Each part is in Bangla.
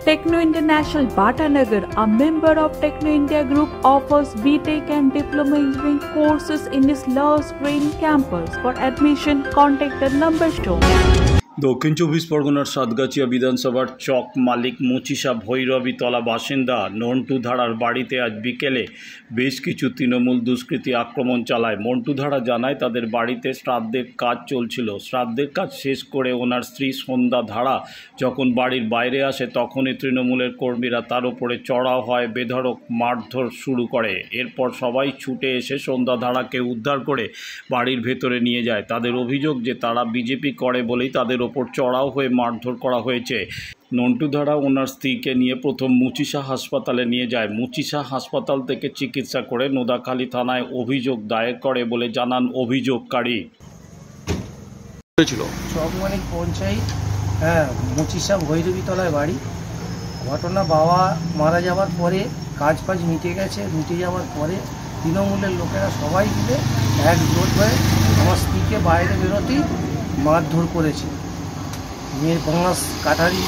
Techno International Bhatanagar, a member of Techno India Group, offers BTech and Diploma Engineering courses in its Love Green campus. For admission, contact the number shown. দক্ষিণ চব্বিশ পরগনার সাতগাছিয়া বিধানসভার চক মালিক মুচিসা ভৈরবীতলা বাসিন্দা নন্টু ধারার বাড়িতে আজ বিকেলে বেশ কিছু তৃণমূল দুষ্কৃতী আক্রমণ চালায়। মন্টু ধারা জানায় তাদের বাড়িতে শ্রাদ্ধের কাজ চলছিল। শ্রাদ্ধের কাজ শেষ করে ওনার স্ত্রী সন্ধ্যা ধারা যখন বাড়ির বাইরে আসে তখনই তৃণমূলের কর্মীরা তার উপরে চড়াও হয়, বেধড়ক মারধর শুরু করে। এরপর সবাই ছুটে এসে সন্ধ্যা ধারাকে উদ্ধার করে বাড়ির ভেতরে নিয়ে যায়। তাদের অভিযোগ যে তারা বিজেপি করে বলেই তাদের ওপর চড়াও হয়ে মারধর করা হয়েছে। নন্টু ধারা ওনার স্ত্রীকে নিয়ে প্রথম মুচিসা হাসপাতালে নিয়ে যায়। মুচিসা হাসপাতাল থেকে চিকিৎসা করে নোদাখালী থানায় অভিযোগ দায়ের করে বলে জানান অভিযোগকারী। চকমানিক পঞ্চায়েত, মুচিসা ভৈরবীতলায় বাড়ি। ঘটনা, বাবা মারা যাওয়ার পরে কাজ মিটে গেছে। মিটে যাওয়ার পরে তৃণমূলের লোকেরা সবাই মিলে একজোট হয়ে আমার স্ত্রীকে বাইরে বেরোতেই মারধর করেছে। মেয়ের বাঁশ, কাটারি,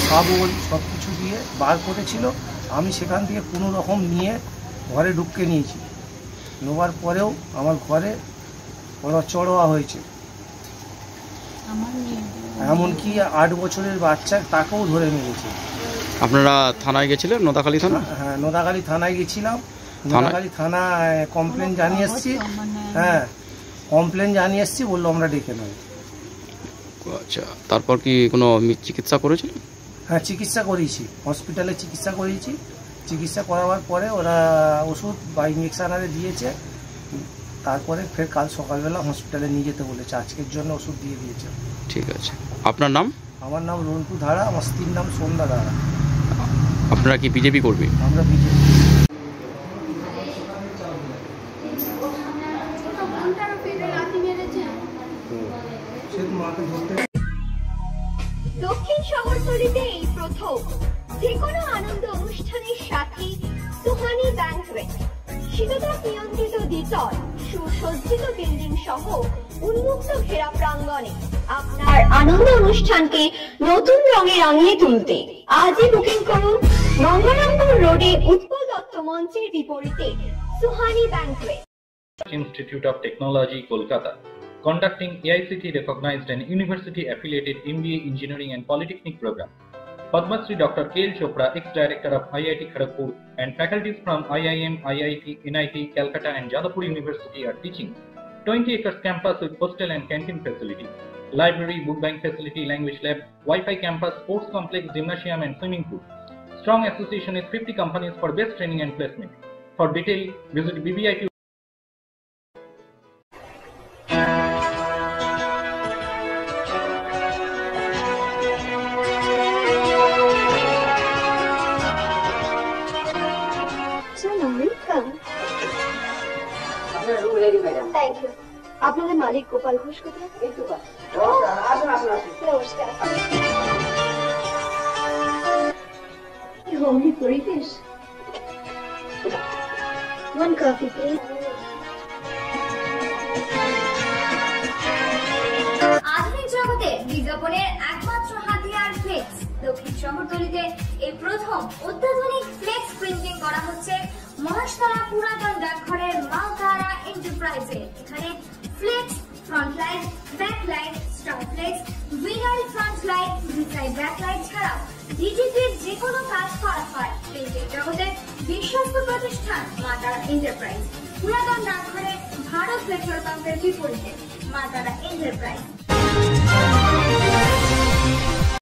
শাবল সব কিছু দিয়ে বার করেছিল। আমি সেখান থেকে কোনো রকম নিয়ে ঘরে ঢুকে নিয়েছি। নেওয়ার পরেও আমার ঘরে ওরা চড়োয়া হয়েছে। এমনকি 8 বছরের বাচ্চা, তাকেও ধরে নিয়েছে। আপনারা থানায় গেছিলেন? নোদাখালী থানা? হ্যাঁ, নোদাখালী থানায় গেছিলাম। নোদাখালী থানায় কমপ্লেন জানিয়ে এসেছি। কমপ্লেন জানিয়ে এসেছি, বললো আমরা ডেকে নেব। আচ্ছা, তারপর কি কোনো চিকিৎসা করেছিল? হ্যাঁ, চিকিৎসা করিয়েছি, হসপিটালে চিকিৎসা করিয়েছি। চিকিৎসা করাবার পরে ওরা ওষুধ বা ইঞ্জেকশানারে দিয়েছে। তারপরে ফের কাল সকালবেলা হসপিটালে নিয়ে যেতে বলেছে। আজকের জন্য ওষুধ দিয়ে দিয়েছে। ঠিক আছে। আপনার নাম? আমার নাম নন্টু ধারা, আমার স্ত্রীর নাম সন্ধ্যা ধারা। আপনারা কি বিজেপি করবে? আমরা বিজেপি। দক্ষিণ শহরতলিতে এই প্রথম যে কোনো আনন্দ অনুষ্ঠানের সাথে সুহানি ব্যাংকুয়েট, শীততাপ নিয়ন্ত্রিত দ্বিতল, সুসজ্জিত বিল্ডিং সহ উন্মুক্ত ঘেরা প্রাঙ্গণে আপনার আনন্দ অনুষ্ঠানকে নতুন রঙে রাঙিয়ে তুলতে আজই বুকিং করুন। গঙ্গারামপুর রোডে উৎপল দত্ত মঞ্চের বিপরীতে Suhani banquet. Institute of Technology, Kolkata, conducting AICTE recognized and university affiliated MBA Engineering and Polytechnic program. Padma Shri Dr. K.L. Chopra, ex-director of IIT Kharagpur, and faculties from IIM, IIT, NIT, Calcutta and Jadavpur University are teaching. 20 acres campus with hostel and canteen facility, library, book bank facility, language lab, Wi-Fi campus, sports complex, gymnasium and swimming pool. Strong association with 50 companies for best training and placement. For detail, visit BBIT. Thank you. আপনাদের মালিক গোপাল ঘোষ কোথায়? নমস্কার। হোমলি পরিবেশ। One coffee, please. আধুনিক জগতে বিজ্ঞাপনের একমাত্র হাতিয়ার ফ্লেক্স। দক্ষিণ শহরতলিতে এই প্রথম অত্যাধুনিক ফ্লেক্স প্রিন্টিং করা হচ্ছে মহাশতলা পুরাতন ডাকঘরের মা তারা এন্টারপ্রাইজে। এখানে flex, front light, back light, star flex, vinyl front light, ভিসাইড ব্যাক লাইট ছাড়াও ডিজিটাল যে কোনো কাজ করা হয়। প্রিন্টিং জগতে বিশ্বস্ত প্রতিষ্ঠান মা তারা এন্টারপ্রাইজ। পুরাতন ডাকঘরে ভারত পেট্রোল পাম্পের বিপরীতে মা তারা এন্টারপ্রাইজ।